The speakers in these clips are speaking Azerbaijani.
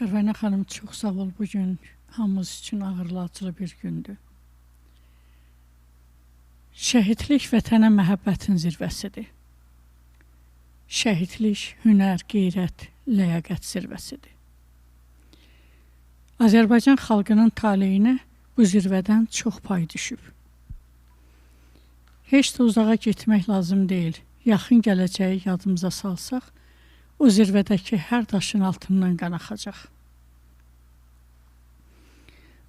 Pərvənə xanım, çox sağ ol. Bugün hamımız üçün ağırlayıcı bir gündür. Şəhidlik vətənə məhəbbətin zirvəsidir. Şəhidlik hünər, qeyrət, ləyaqət zirvəsidir. Azərbaycan xalqının taleyinə bu zirvədən çox pay düşüb. Heç də uzağa getmək lazım deyil. Yaxın gələcəyi yadımıza salsaq, o zirvədəki hər daşın altından qan axacaq.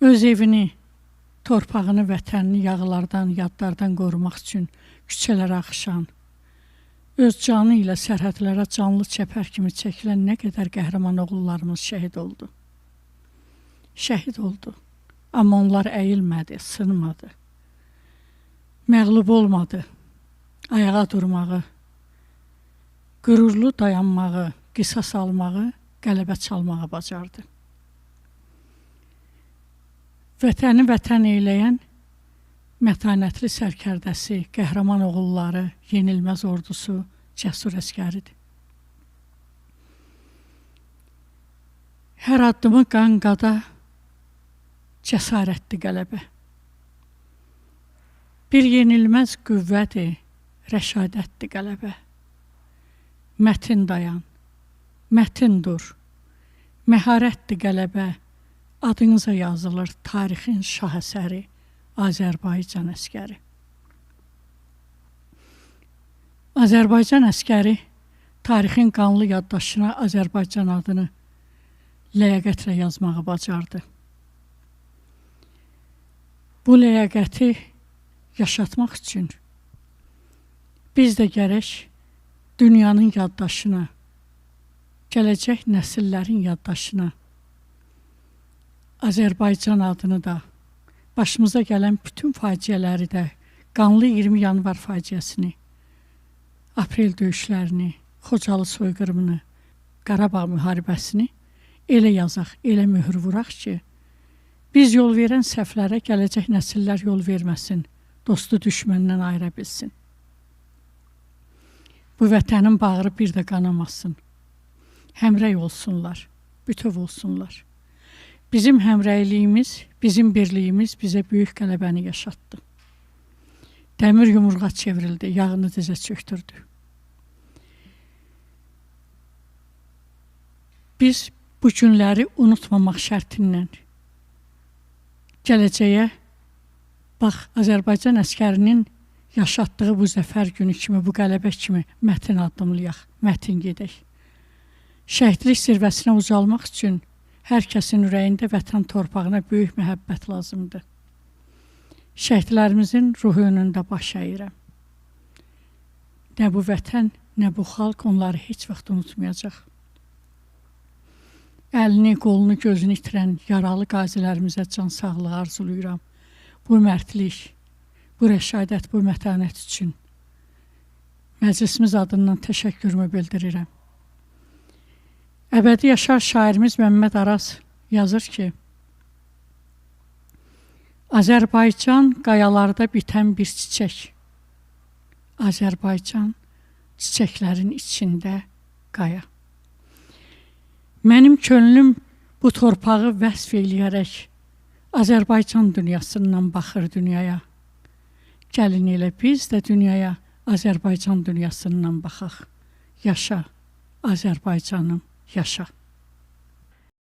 Öz evini, torpağını, vətənini yağlardan, yadlardan qorumaq üçün küçələrə axışan, öz canı ilə sərhədlərə canlı çəpər kimi çəkilən nə qədər qəhrəman oğullarımız şəhid oldu. Şəhid oldu, amma onlar əyilmədi, sınmadı. Məğlub olmadı, ayağa durmağı, qürurlu dayanmağı, qisas almağı, qələbə çalmağı bacardı. Vətəni vətən eyləyən mətanətli sərkərdəsi, qəhrəman oğulları, yenilməz ordusu, cəsur əskəridir. Hər addımı qan-qada, cəsarətli qələbə. Bir yenilməz qüvvədir, rəşadətli qələbə. Mətin dayan, mətin dur, məharətli qələbə, adınıza yazılır tarixin şah əsəri, Azərbaycan əskəri. Azərbaycan əskəri tarixin qanlı yaddaşına Azərbaycan adını ləyaqətlə yazmağı bacardı. Bu ləyaqəti yaşatmaq üçün biz də gərək dünyanın yaddaşına, gələcək nəsillərin yaddaşına Azərbaycan adını da, başımıza gələn bütün faciələri də, qanlı 20 yanvar faciəsini, aprel döyüşlərini, Xocalı soyqırımını, Qarabağ müharibəsini elə yazaq, elə möhür vuraq ki, biz yol verən səhvlərə gələcək nəsillər yol verməsin, dostu düşməndən ayıra bilsin. Bu vətənin bağrı bir də qanamasın. Həmrəy olsunlar, bütöv olsunlar. Bizim həmrəyliyimiz, bizim birliyimiz bizə böyük qələbəni yaşatdı. Dəmir yumruğa çevrildi, yağını dizə çöktürdü. Biz bu günləri unutmamaq şərtindən gələcəyə, bax, Azərbaycan əskərinin yaşatdığı bu zəfər günü kimi, bu qələbə kimi mətin addımlayaq, mətin gedək. Şəhidlik zirvəsinə ucalmaq üçün hər kəsin ürəyində vətən torpağına böyük məhəbbət lazımdır. Şəhidlərimizin ruhu önündə baş əyirəm. Nə bu vətən, nə bu xalq onları heç vaxt unutmayacaq. Əlini, qolunu, gözünü itirən yaralı qazilərimizə can sağlığı arzulayıram. Bu mərdlik, bu rəşadət, bu mətanət üçün məclisimiz adından təşəkkürümü bildirirəm. Əbədi yaşar şairimiz Məmməd Araz yazır ki, Azərbaycan qayalarda bitən bir çiçək, Azərbaycan çiçəklərin içində qaya. Mənim könlüm bu torpağı vəsf eləyərək Azərbaycan dünyasından baxır dünyaya. Gəlin elə biz də dünyaya Azərbaycan dünyasından baxaq. Yaşa, Azərbaycanım, yaşa.